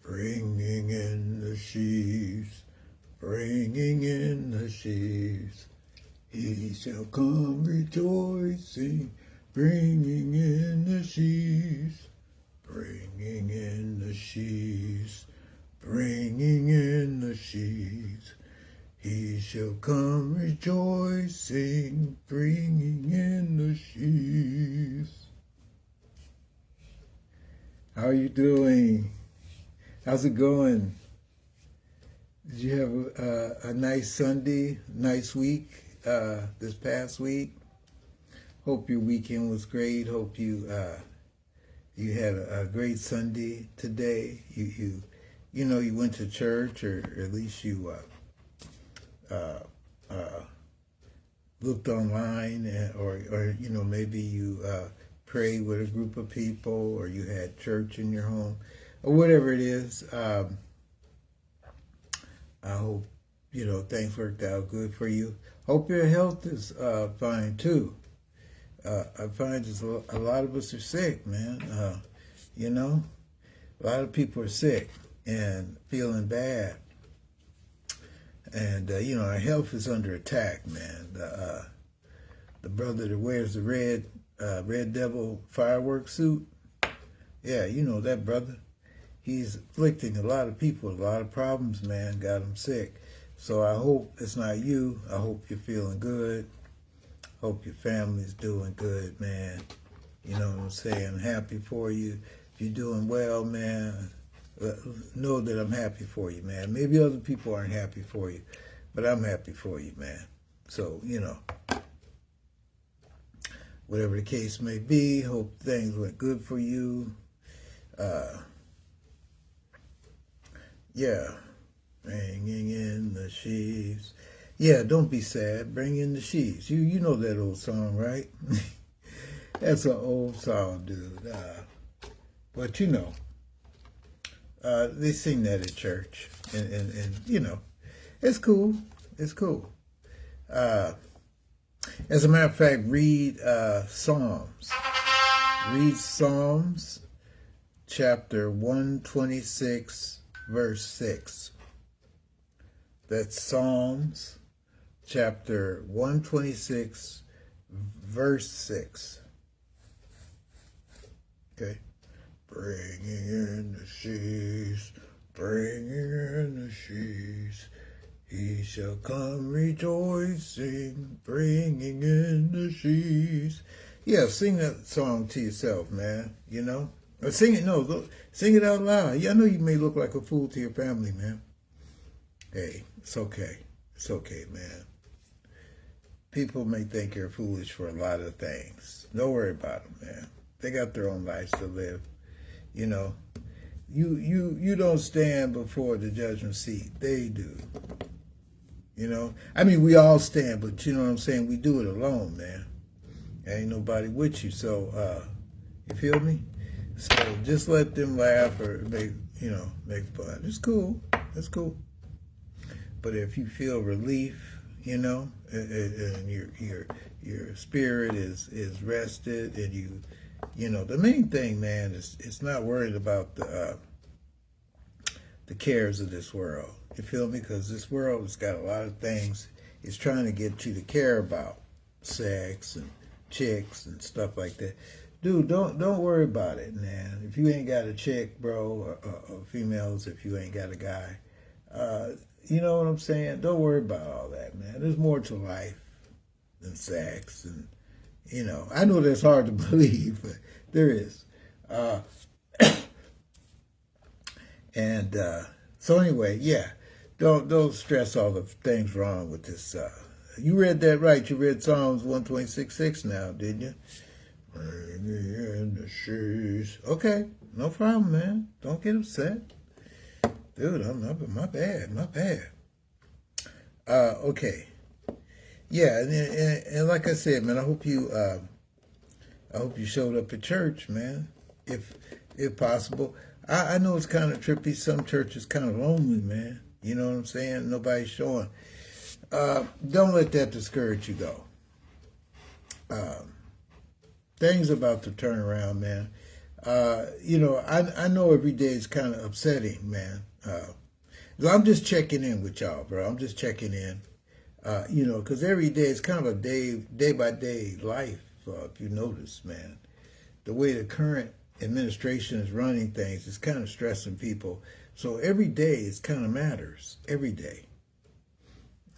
bringing in the sheaves, bringing in the sheaves. He shall come rejoicing, bringing in the sheaves, bringing in the sheaves, bringing in the sheaves. He shall come rejoicing, bringing in the sheaves. How are you doing? How's it going? Did you have a nice Sunday, nice week this past week? Hope your weekend was great. Hope you had a great Sunday today. You went to church, or at least you looked online, or maybe you prayed with a group of people, or you had church in your home, or whatever it is. I hope things worked out good for you. Hope your health is fine too. I find a lot of us are sick, man. A lot of people are sick and feeling bad. And, our health is under attack, man. The brother that wears the red devil fireworks suit, yeah, that brother. He's afflicting a lot of people, a lot of problems, man, got him sick. So I hope it's not you. I hope you're feeling good. Hope your family's doing good, man. You know what I'm saying? I'm happy for you. If you're doing well, man, know that I'm happy for you, man. Maybe other people aren't happy for you, but I'm happy for you, man. So, whatever the case may be, hope things went good for you. Yeah, bringing in the sheaves. Yeah, don't be sad. Bring in the sheaves. You know that old song, right? That's an old song, dude. But they sing that at church, and it's cool. It's cool. As a matter of fact, read Psalms. Read Psalms, chapter 126, verse 6. That's Psalms, chapter 126, verse 6. Okay? Bringing in the sheaves, bringing in the sheaves. He shall come rejoicing, bringing in the sheaves. Yeah, sing that song to yourself, man, Or sing it, sing it out loud. Yeah, I know you may look like a fool to your family, man. Hey, it's okay. It's okay, man. People may think you're foolish for a lot of things. Don't worry about them, man. They got their own lives to live. You don't stand before the judgment seat. They do. We all stand, but you know what I'm saying? We do it alone, man. Ain't nobody with you, so you feel me? So just let them laugh or make fun. It's cool. It's cool. But if you feel relief, and your spirit is rested, and the main thing, man, is it's not worried about the cares of this world. You feel me? Because this world has got a lot of things it's trying to get you to care about, sex and chicks and stuff like that. Dude, don't worry about it, man. If you ain't got a chick, bro, or females, if you ain't got a guy, you know what I'm saying? Don't worry about all that, man. There's more to life than sex, and I know that's hard to believe, but there is. So anyway, yeah, don't stress all the things wrong with this. You read that right. You read Psalms 126:6 now, didn't you? Bringing in the shoes. Okay, no problem, man. Don't get upset. Dude, my bad. Okay. Yeah, and like I said, man, I hope you showed up at church, man, if possible. I know it's kind of trippy. Some churches kind of lonely, man. You know what I'm saying? Nobody's showing. Don't let that discourage you, though. Things about to turn around, man. I know every day is kind of upsetting, man. So I'm just checking in with y'all, bro. I'm just checking in. Because every day is kind of a day by day life. If you notice, man, the way the current administration is running things is kind of stressing people. So every day is kind of matters. Every day,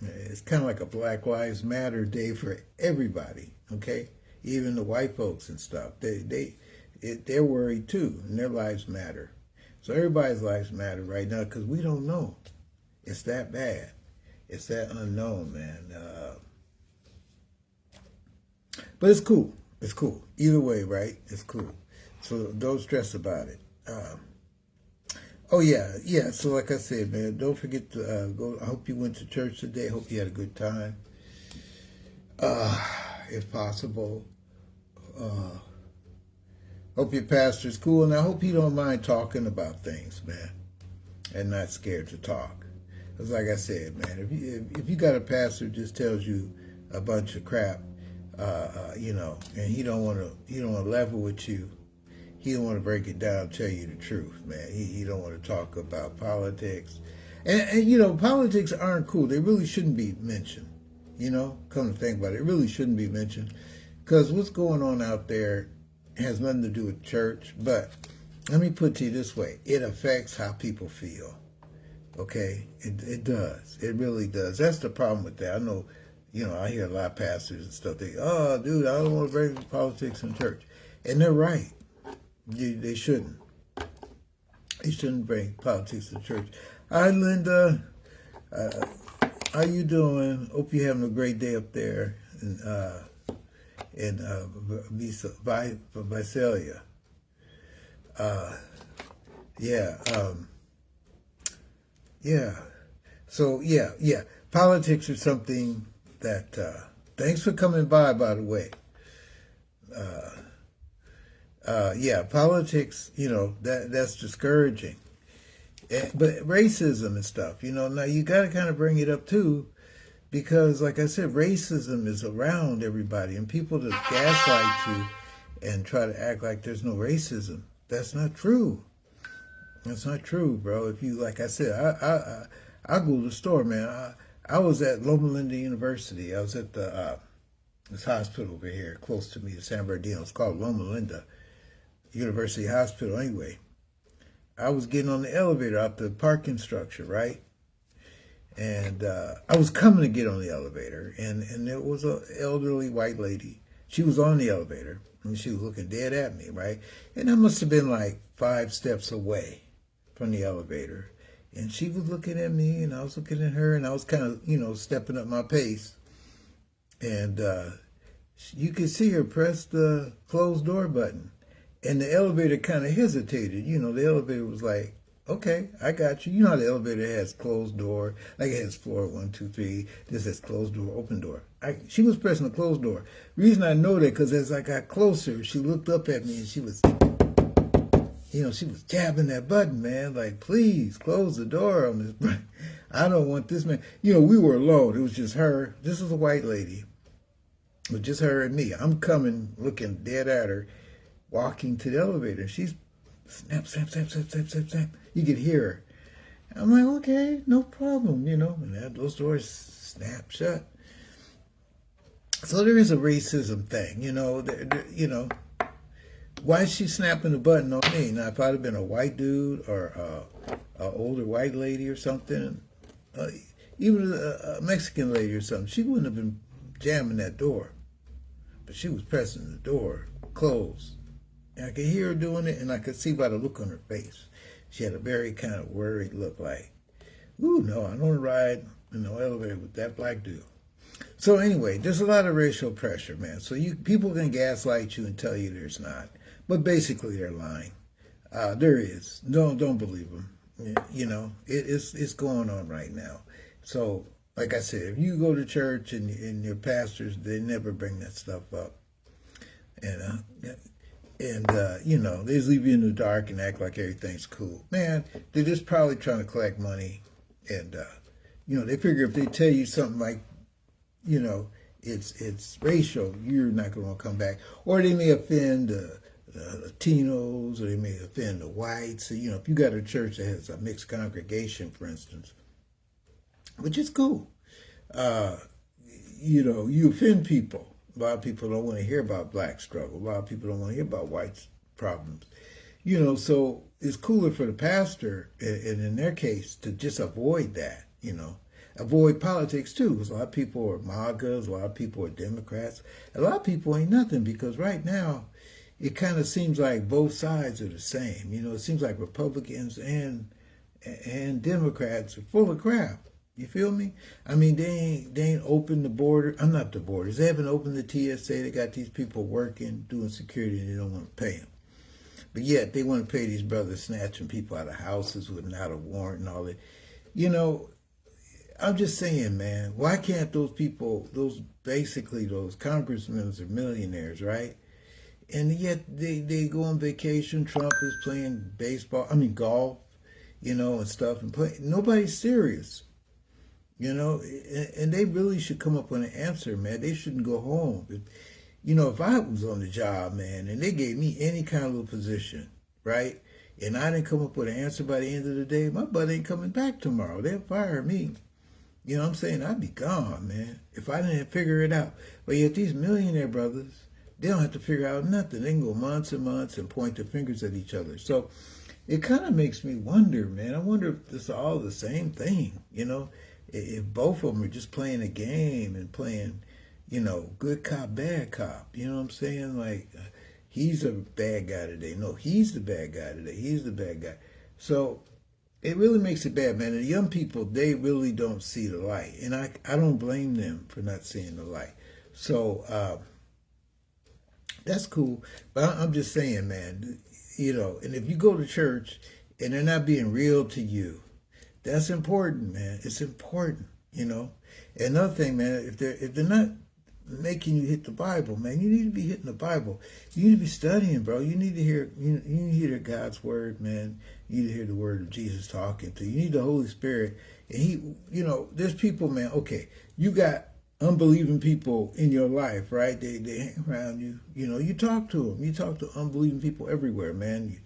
it's kind of like a Black Lives Matter day for everybody. Okay, even the white folks and stuff. They're worried too, and their lives matter. So everybody's lives matter right now because we don't know. It's that bad. It's that unknown, man. But it's cool. It's cool. Either way, right? It's cool. So don't stress about it. Yeah. So like I said, man, don't forget to go. I hope you went to church today. Hope you had a good time. If possible. Hope your pastor's cool, and I hope you don't mind talking about things, man, and not scared to talk. Because like I said, man, if you got a pastor who just tells you a bunch of crap, and he don't want to level with you, he don't want to break it down, tell you the truth, man. He don't want to talk about politics, and politics aren't cool. They really shouldn't be mentioned. Come to think about it, it really shouldn't be mentioned, because what's going on out there has nothing to do with church. But let me put it to you this way: it affects how people feel. Okay, it does. It really does. That's the problem with that. I know, I hear a lot of pastors and stuff. Oh, dude, I don't want to bring politics in church, and they're right. They shouldn't. They shouldn't bring politics to church. Hi, Linda. How you doing? Hope you're having a great day up there in Visalia. Yeah. So, yeah. Politics are something that, thanks for coming by the way. Politics, that's discouraging. But racism and stuff, now you got to kind of bring it up too, because like I said, racism is around everybody, and people that gaslight you and try to act like there's no racism. That's not true. That's not true, bro. If you, like I said, I go to the store, man. I was at Loma Linda University. I was at this hospital over here, close to me, in San Bernardino. It's called Loma Linda University Hospital. Anyway, I was getting on the elevator out the parking structure, right? And I was coming to get on the elevator, and there was an elderly white lady. She was on the elevator, and she was looking dead at me, right? And I must have been like 5 steps away from the elevator. And she was looking at me, and I was looking at her, and I was kind of, stepping up my pace. And you could see her press the closed door button. And the elevator kind of hesitated. The elevator was like, okay, I got you. You know how the elevator has closed door, like it has floor 1, 2, 3. This has closed door, open door. She was pressing the closed door. Reason I know that, because as I got closer, she looked up at me, and she was, she was jabbing that button, man. Like, please close the door on this. I don't want this man. We were alone. It was just her. This was a white lady. It was just her and me. I'm coming, looking dead at her, walking to the elevator. She's snap, snap, snap, snap, snap, snap, snap. You could hear her. I'm like, okay, no problem, and those doors snap shut. So there is a racism thing, Why is she snapping the button on me? Now, if I'd have been a white dude or an older white lady or something, even a Mexican lady or something, she wouldn't have been jamming that door. But she was pressing the door closed. And I could hear her doing it, and I could see by the look on her face. She had a very kind of worried look, like, ooh, no, I don't want to ride in no elevator with that black dude. So anyway, there's a lot of racial pressure, man. So people can gaslight you and tell you there's not. But basically, they're lying. There is. Don't believe them. It's going on right now. So, like I said, if you go to church and your pastors, they never bring that stuff up. And they just leave you in the dark and act like everything's cool. Man, they're just probably trying to collect money. And, they figure if they tell you something like, it's racial, you're not going to come back. Or they may offend Latinos, or they may offend the whites. So, if you got a church that has a mixed congregation, for instance, which is cool, you offend people. A lot of people don't want to hear about black struggle. A lot of people don't want to hear about white problems. So it's cooler for the pastor, and in their case, to just avoid that, avoid politics too, because a lot of people are MAGAs, a lot of people are Democrats, a lot of people ain't nothing, because right now it kind of seems like both sides are the same. It seems like Republicans and Democrats are full of crap. You feel me? I mean, they ain't opened the border. I'm not the borders. They haven't opened the TSA. They got these people working, doing security, and they don't want to pay them. But yet they want to pay these brothers snatching people out of houses without a warrant and all that. I'm just saying, man, why can't those people, those congressmen are millionaires, right? And yet they go on vacation. Trump is playing golf, and stuff, and play. Nobody's serious, and they really should come up with an answer, man. They shouldn't go home. If I was on the job, man, and they gave me any kind of little position, right, and I didn't come up with an answer by the end of the day, my butt ain't coming back tomorrow. They'll fire me. You know what I'm saying? I'd be gone, man, if I didn't figure it out. But yet these millionaire brothers, they don't have to figure out nothing. They can go months and months and point their fingers at each other. So it kind of makes me wonder, man. I wonder if it's all the same thing, if both of them are just playing a game and playing, good cop, bad cop. You know what I'm saying? Like, he's a bad guy today. No, he's the bad guy today. He's the bad guy. So it really makes it bad, man. And the young people, they really don't see the light. And I don't blame them for not seeing the light. So that's cool. But I'm just saying, man, and if you go to church and they're not being real to you, that's important, man. It's important, Another thing, man, if they're not making you hit the Bible, man, you need to be hitting the Bible. You need to be studying, bro. You need to hear God's word, man. You need to hear the word of Jesus talking to you. You need the Holy Spirit. And there's people, man, okay, you got unbelieving people in your life, right? They hang around you. You talk to them. You talk to unbelieving people everywhere, man.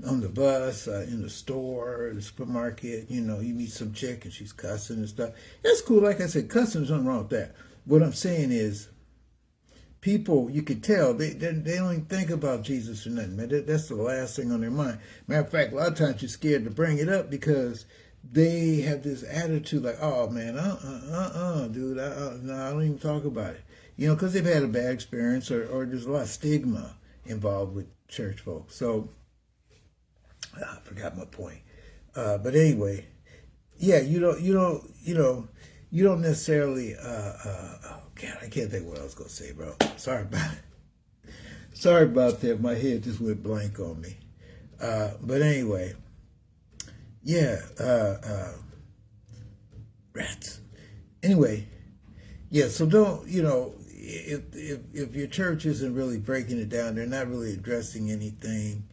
On the bus, in the store, the supermarket, you meet some chick and she's cussing and stuff. That's cool. Like I said, cussing, there's nothing wrong with that. What I'm saying is, people, you could tell, they don't even think about Jesus or nothing, man. That's the last thing on their mind. Matter of fact, a lot of times you're scared to bring it up because they have this attitude like, oh, man, dude, no, I don't even talk about it. Because they've had a bad experience or there's a lot of stigma involved with church folks. So, I forgot my point. But anyway, yeah, you don't necessarily, God, I can't think what I was going to say, bro. Sorry about it. Sorry about that. My head just went blank on me. But anyway, yeah, rats. Anyway, yeah, so don't, if your church isn't really breaking it down, they're not really addressing anything,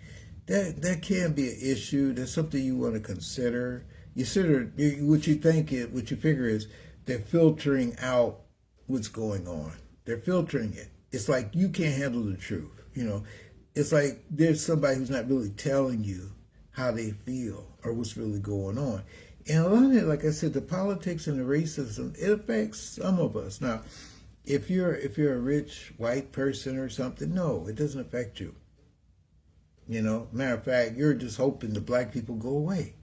that can be an issue. That's something you want to consider. What you figure is they're filtering out what's going on. They're filtering it. It's like you can't handle the truth. It's like there's somebody who's not really telling you how they feel or what's really going on. And a lot of it, like I said, the politics and the racism, it affects some of us. Now, if you're a rich white person or something, no, it doesn't affect you. Matter of fact, you're just hoping the black people go away.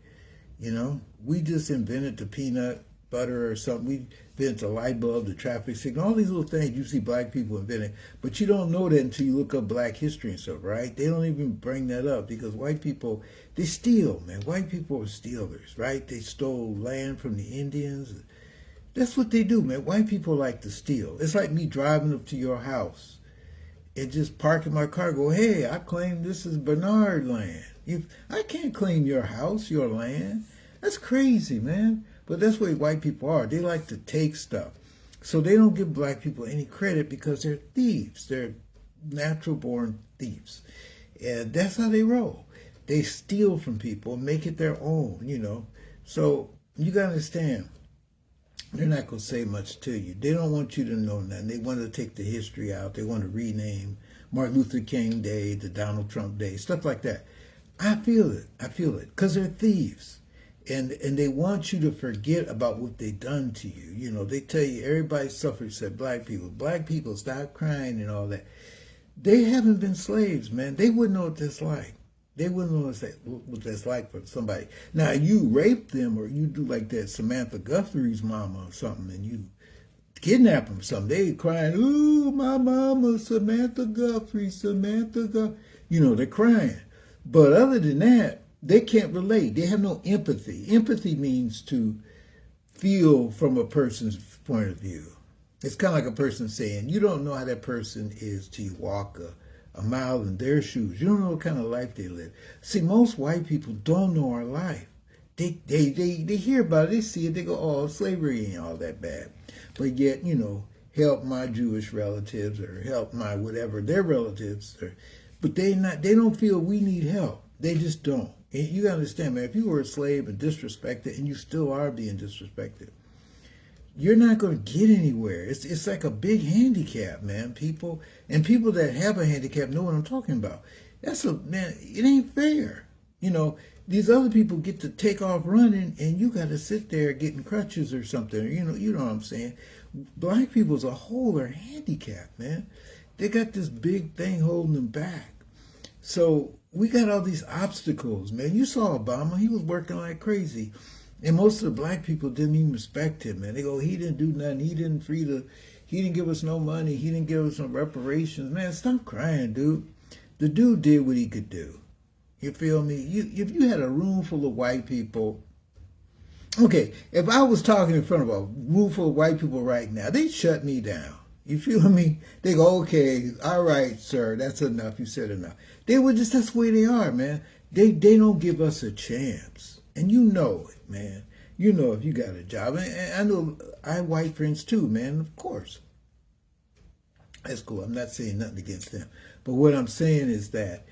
We just invented the peanut butter or something. We invented the light bulb, the traffic signal, all these little things you see black people inventing. But you don't know that until you look up black history and stuff, right? They don't even bring that up because white people, they steal, man. White people are stealers, right? They stole land from the Indians. That's what they do, man. White people like to steal. It's like me driving up to your house and just parking my car, go, hey, I claim this is Bernard land. I can't claim your house, your land. That's crazy, man. But that's what white people are. They like to take stuff. So they don't give black people any credit because they're thieves. They're natural-born thieves. And that's how they roll. They steal from people and make it their own, So you got to understand, they're not going to say much to you. They don't want you to know nothing. They want to take the history out. They want to rename Martin Luther King Day, the Donald Trump Day, stuff like that. I feel it. I feel it. Because they're thieves. And they want you to forget about what they done to you. You know, they tell you everybody suffers except black people. Black people, stop crying and all that. They haven't been slaves, man. They wouldn't know what that's like. They wouldn't know what that's like for somebody. Now, you rape them or you do like that Samantha Guthrie's mama or something and you kidnap them or something. They crying, ooh, my mama, Samantha Guthrie, Samantha Guthrie. You know, they're crying. But other than that, they can't relate. They have no empathy. Empathy means to feel from a person's point of view. It's kind of like a person saying, you don't know how that person is till you walk a mile in their shoes. You don't know what kind of life they live. See, most white people don't know our life. They hear about it, they see it, they go, oh, slavery ain't all that bad. But yet, you know, help my Jewish relatives or help my whatever, their relatives. But they don't feel we need help. They just don't. And you gotta understand, man, if you were a slave and disrespected, and you still are being disrespected, you're not going to get anywhere. It's like a big handicap, man. People that have a handicap know what I'm talking about. Man, it ain't fair. You know, these other people get to take off running and you got to sit there getting crutches or something. You know what I'm saying? Black people as a whole are handicapped, man. They got this big thing holding them back. So we got all these obstacles, man. You saw Obama. He was working like crazy. And most of the black people didn't even respect him, man. They go, he didn't do nothing. He didn't give us no money. He didn't give us no reparations. Man, stop crying, dude. The dude did what he could do. You feel me? If you had a room full of white people, okay, if I was talking in front of a room full of white people right now, they'd shut me down. You feel me? They go, okay, all right, sir, that's enough. You said enough. That's the way they are, man. They don't give us a chance. And you know it, man. You know if you got a job. And I know I have white friends too, man, of course. That's cool. I'm not saying nothing against them. But what I'm saying is that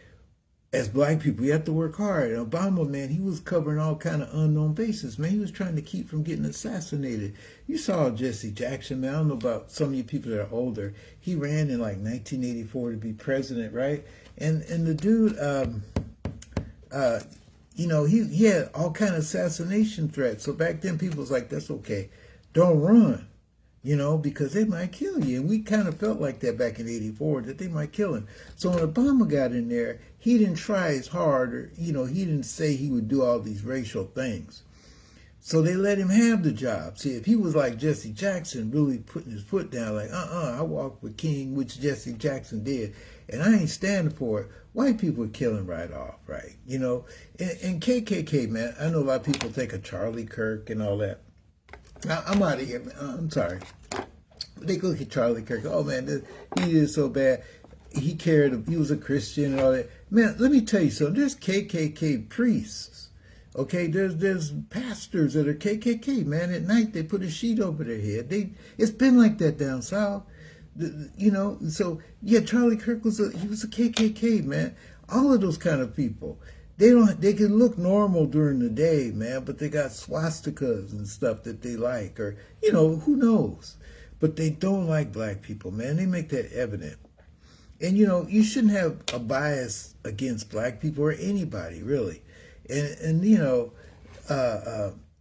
as black people, we have to work hard. And Obama, man, he was covering all kind of unknown bases, man. He was trying to keep from getting assassinated. You saw Jesse Jackson, man. I don't know about some of you people that are older. He ran in like 1984 to be president, right? And the dude, you know, he had all kind of assassination threats. So back then people was like, that's okay. Don't run, you know, because they might kill you. And we kind of felt like that back in 84, that they might kill him. So when Obama got in there, he didn't try as hard, or, you know, he didn't say he would do all these racial things. So they let him have the job. See, if he was like Jesse Jackson, really putting his foot down, like, I walk with King, which Jesse Jackson did, and I ain't standing for it, white people would kill him right off, right? You know, and KKK, man, I know a lot of people think of Charlie Kirk and all that. I'm out of here, man. I'm sorry. They look at Charlie Kirk. Oh, man, he did so bad. He was a Christian and all that. Man, let me tell you something. There's KKK priests, okay? There's pastors that are KKK, man. At night, they put a sheet over their head. It's been like that down south. You know, so yeah, Charlie Kirk was a KKK, man. All of those kind of people, they can look normal during the day, man, but they got swastikas and stuff that they like, or, you know, who knows? But they don't like black people, man. They make that evident. And, you know, you shouldn't have a bias against black people or anybody, really. And you know,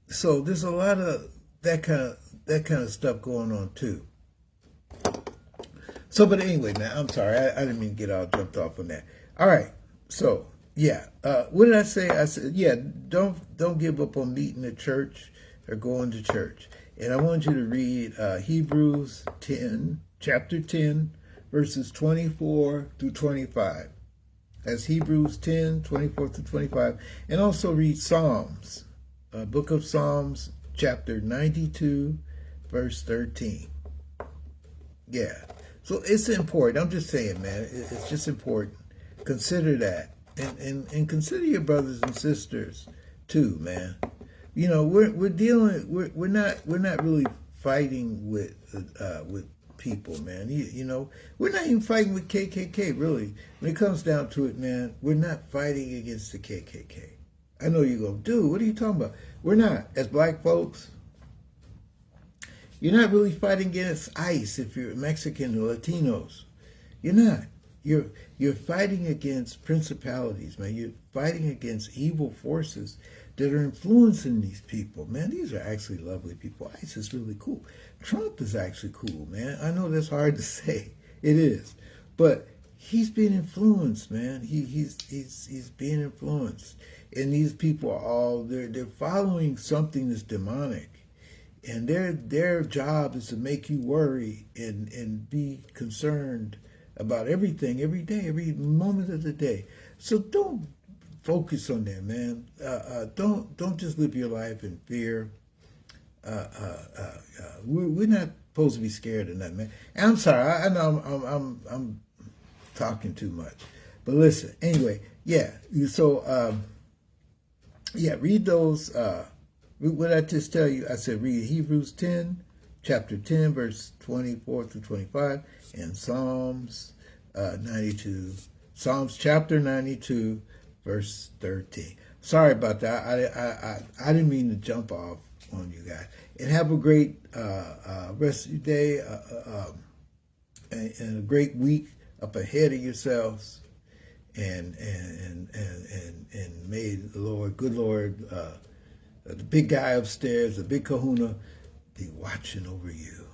so there's a lot of that kind of stuff going on too. So, but anyway, man, I'm sorry. I didn't mean to get all jumped off on that. All right. So, yeah. What did I say? I said, yeah, don't give up on meeting at church or going to church. And I want you to read Hebrews 10, chapter 10, verses 24 through 25. That's Hebrews 10, 24 through 25. And also read Psalms, book of Psalms, chapter 92, verse 13. Yeah. So it's important. I'm just saying, man, it's just important. Consider that. And consider your brothers and sisters too, man. You know, we're not really fighting with people, man. You know, we're not even fighting with KKK, really. When it comes down to it, man, we're not fighting against the KKK. I know you're going, dude, what are you talking about? We're not. As black folks, you're not really fighting against ICE if you're Mexican or Latinos. You're not. You're fighting against principalities, man. You're fighting against evil forces that are influencing these people, man. These are actually lovely people. ICE is really cool. Trump is actually cool, man. I know that's hard to say. It is, but he's being influenced, man. He's being influenced, and these people are all they're following something that's demonic. And their job is to make you worry and be concerned about everything, every day, every moment of the day. So don't focus on that, man. Don't just live your life in fear. We're not supposed to be scared of nothing, man. And I'm sorry, I know I'm talking too much, but listen. Anyway, yeah. So read those. What I just tell you, I said read Hebrews 10, chapter 10, verse 24 through 25, and Psalms 92, Psalms chapter 92, verse 13. Sorry about that. I didn't mean to jump off on you guys. And have a great rest of your day and a great week up ahead of yourselves. And may the Lord, good Lord, the big guy upstairs, the big kahuna, be watching over you.